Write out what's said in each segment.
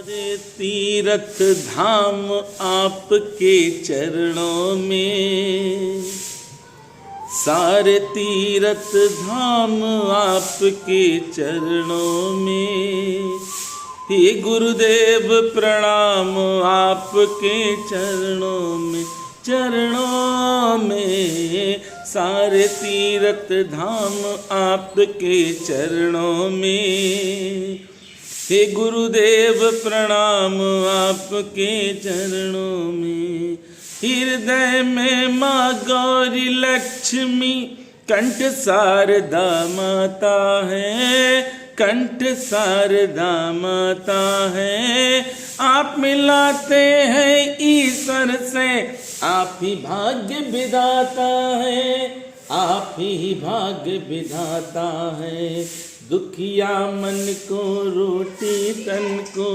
सारे तीर्थ धाम आपके चरणों में, सारे तीर्थ धाम आपके चरणों में। हे गुरुदेव प्रणाम आपके चरणों में, चरणों में। सारे तीर्थ धाम आपके चरणों में। हे गुरुदेव प्रणाम आपके चरणों में। हृदय में माँ गौरी लक्ष्मी कंठ शारदा माता है, कंठ शारदा माता है। आप मिलाते हैं ईश्वर से, आप ही भाग्य विधाता है, आप ही भाग्य विधाता है। दुखिया मन को रोटी तन को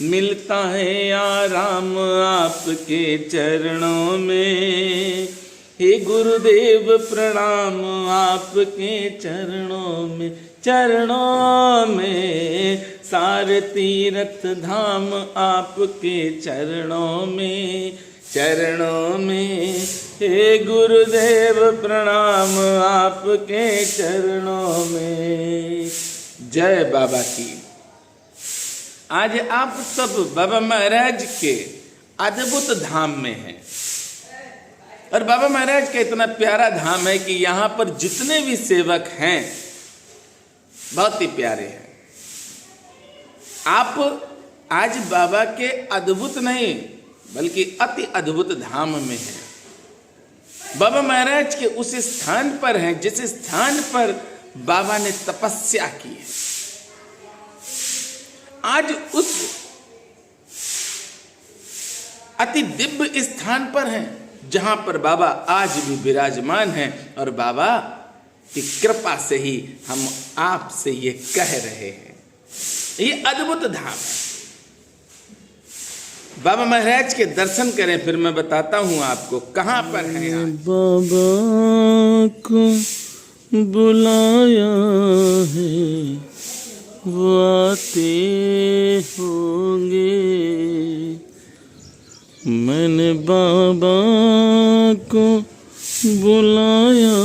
मिलता है आराम आपके चरणों में। हे गुरुदेव प्रणाम आपके चरणों में, चरणों में। सारे तीर्थ धाम आपके चरणों में, चरणों में। हे गुरुदेव प्रणाम आपके चरणों में। जय बाबा की। आज आप सब बाबा महाराज के अद्भुत धाम में हैं और बाबा महाराज का इतना प्यारा धाम है कि यहाँ पर जितने भी सेवक हैं बहुत ही प्यारे हैं। आप आज बाबा के अद्भुत नहीं बल्कि अति अद्भुत धाम में हैं। बाबा महाराज के उस स्थान पर हैं जिस स्थान पर बाबा ने तपस्या की है। आज उस अति दिव्य स्थान पर हैं जहां पर बाबा आज भी विराजमान हैं और बाबा की कृपा से ही हम आपसे ये कह रहे हैं। ये अद्भुत धाम है। बाबा महाराज के दर्शन करें, फिर मैं बताता हूं आपको कहां पर है। बाबा को बुलाया है, वो आते होंगे। मैंने बाबा को बुलाया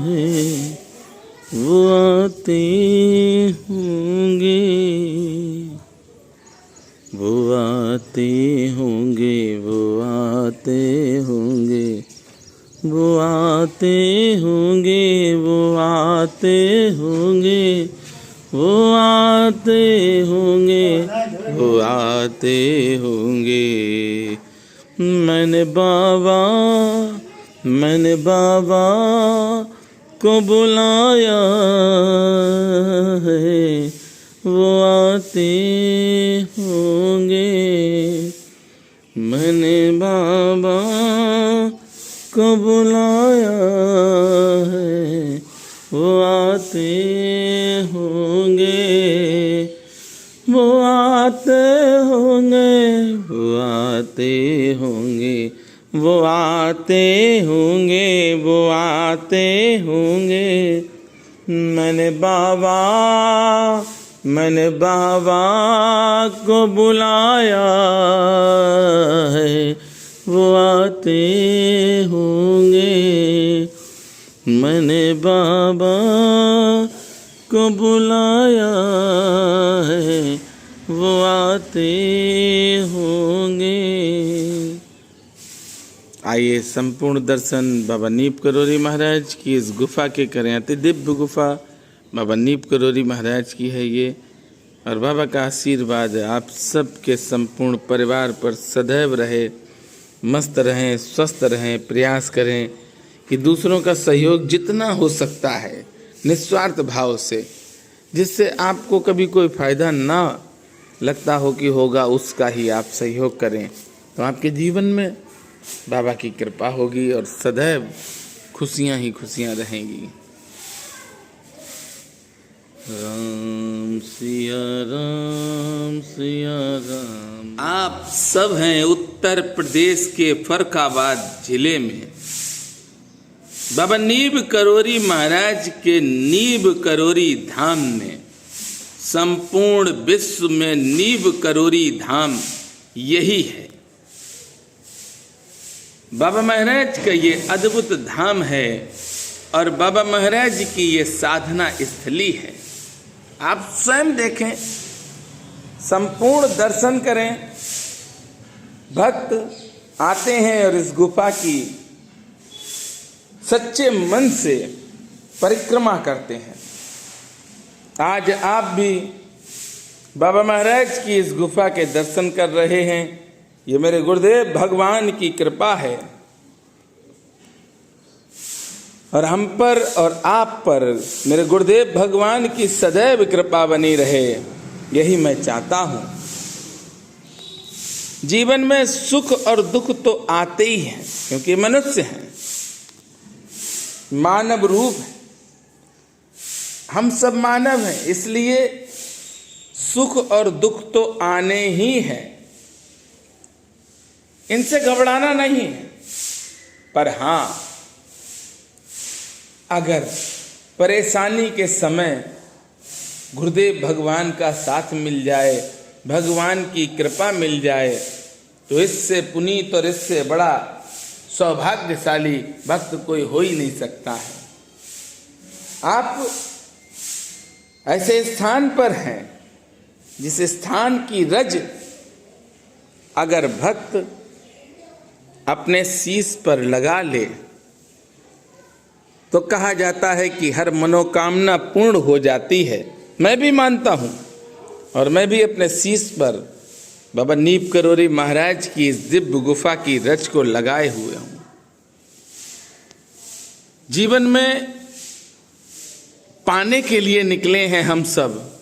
है, वो आते होंगे, वो आते होंगे, वो आते होंगे, वो आते होंगे, वो आते होंगे, वो आते होंगे, वो आते होंगे। मैंने बाबा को बुलाया है, वो आते होंगे। मैंने बाबा को बुलाया है, वो आते होंगे, वो आते होंगे, वो आते होंगे, वो आते होंगे, वो आते होंगे। मैंने बाबा को बुलाया है, वो आते होंगे। मैंने बाबा को बुलाया है, वो आते होंगे। आइए संपूर्ण दर्शन बाबा नीप करोरी महाराज की इस गुफा के करें। अति दिव्य गुफा बाबा नीप करोरी महाराज की है ये, और बाबा का आशीर्वाद आप सबके संपूर्ण परिवार पर सदैव रहे। मस्त रहें, स्वस्थ रहें। प्रयास करें कि दूसरों का सहयोग जितना हो सकता है निस्वार्थ भाव से, जिससे आपको कभी कोई फायदा ना लगता हो कि होगा, उसका ही आप सहयोग करें, तो आपके जीवन में बाबा की कृपा होगी और सदैव खुशियां ही खुशियां रहेंगी। राम सिया राम सिया राम। आप सब हैं उत्तर प्रदेश के फर्रुखाबाद जिले में बाबा नीब करोरी महाराज के नीब करोरी धाम में। संपूर्ण विश्व में नीव करोरी धाम यही है। बाबा महाराज का ये अद्भुत धाम है और बाबा महाराज की ये साधना स्थली है। आप स्वयं देखें, संपूर्ण दर्शन करें। भक्त आते हैं और इस गुफा की सच्चे मन से परिक्रमा करते हैं। आज आप भी बाबा महाराज की इस गुफा के दर्शन कर रहे हैं। ये मेरे गुरुदेव भगवान की कृपा है और हम पर और आप पर मेरे गुरुदेव भगवान की सदैव कृपा बनी रहे, यही मैं चाहता हूं। जीवन में सुख और दुख तो आते ही हैं, क्योंकि मनुष्य हैं, मानव रूप है, हम सब मानव हैं, इसलिए सुख और दुख तो आने ही हैं, इनसे घबराना नहीं है। पर हां, अगर परेशानी के समय गुरुदेव भगवान का साथ मिल जाए, भगवान की कृपा मिल जाए, तो इससे पुनीत और इससे बड़ा सौभाग्यशाली भक्त कोई हो ही नहीं सकता है। आप ऐसे स्थान पर हैं जिस स्थान की रज अगर भक्त अपने शीश पर लगा ले तो कहा जाता है कि हर मनोकामना पूर्ण हो जाती है। मैं भी मानता हूं और मैं भी अपने शीश पर बाबा नीप करोरी महाराज की इस दिव्य गुफा की रज को लगाए हुए हूं। जीवन में पाने के लिए निकले हैं हम सब।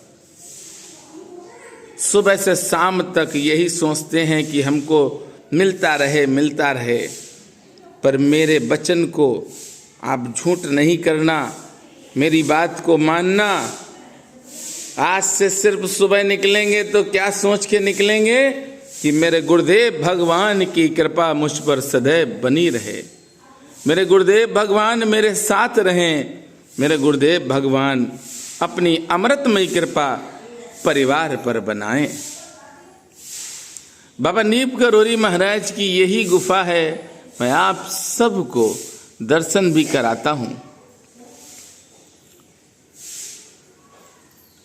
सुबह से शाम तक यही सोचते हैं कि हमको मिलता रहे, पर मेरे वचन को आप झूठ नहीं करना, मेरी बात को मानना। आज से सिर्फ सुबह निकलेंगे तो क्या सोच के निकलेंगे कि मेरे गुरुदेव भगवान की कृपा मुझ पर सदैव बनी रहे, मेरे गुरुदेव भगवान मेरे साथ रहें, मेरे गुरुदेव भगवान अपनी अमृतमयी कृपा परिवार पर बनाएं। बाबा नीप करोरी महाराज की यही गुफा है। मैं आप सबको दर्शन भी कराता हूं।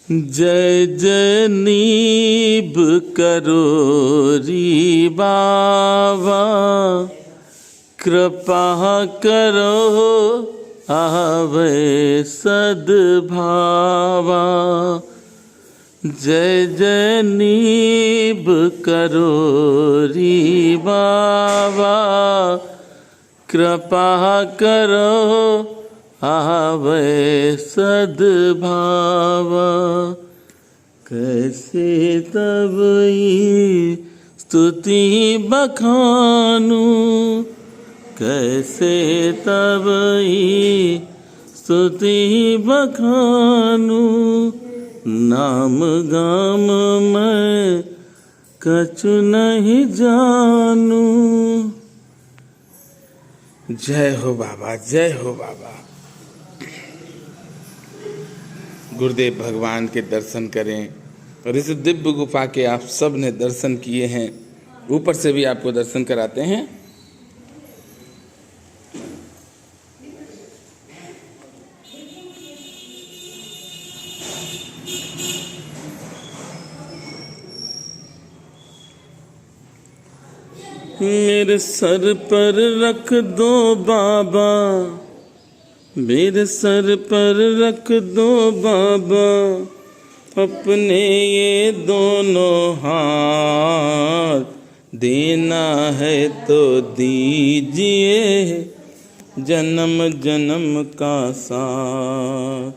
जय जय नीब करोरी बाबा, कृपा करो आवे सद्भावा। जय जय नीब करोरी बाबा, कृपा करो आवे सद्भावा। कैसे तब स्तुति बखानू, कैसे तब स्तुति बखानू। नाम गाम मैं कछु नहीं जानू। जय हो बाबा, जय हो बाबा। गुरुदेव भगवान के दर्शन करें और इस दिव्य गुफा के आप सब ने दर्शन किए हैं, ऊपर से भी आपको दर्शन कराते हैं। मेरे सर पर रख दो बाबा, मेरे सर पर रख दो बाबा, अपने ये दोनों हाथ। देना है तो दीजिए जन्म जन्म का साथ,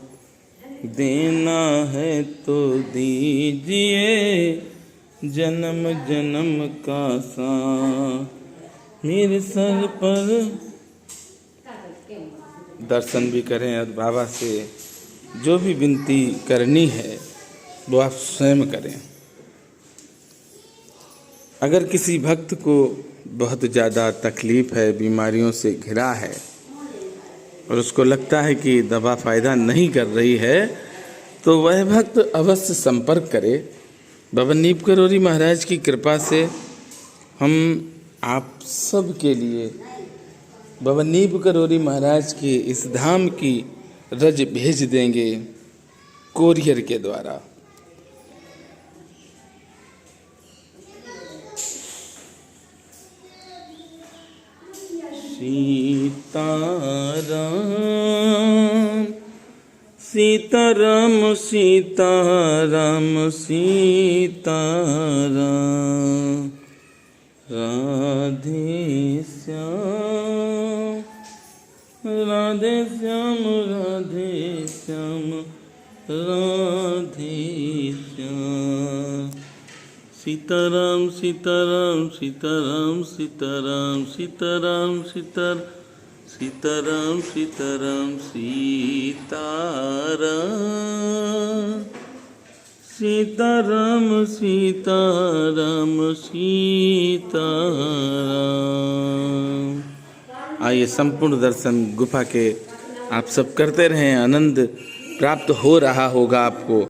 देना है तो दीजिए जन्म जन्म का साथ। मेरे सर पर दर्शन भी करें और बाबा से जो भी विनती करनी है वो आप स्वयं करें। अगर किसी भक्त को बहुत ज़्यादा तकलीफ़ है, बीमारियों से घिरा है और उसको लगता है कि दवा फ़ायदा नहीं कर रही है, तो वह भक्त अवश्य संपर्क करे। बाबा नीप करोरी महाराज की कृपा से हम आप सब के लिए बाबा नीप करोरी महाराज के इस धाम की रज भेज देंगे कोरियर के द्वारा। सीताराम सीताराम सीताराम सीताराम राधे श्याम राधे श्याम राधे श्याम राधे श्याम। सीताराम सीताराम सीताराम सीताराम सीताराम सीताराम सीताराम सीताराम सीताराम सीताराम सीताराम सीताराम। आइए संपूर्ण दर्शन गुफा के आप सब करते रहें, आनंद प्राप्त हो रहा होगा आपको।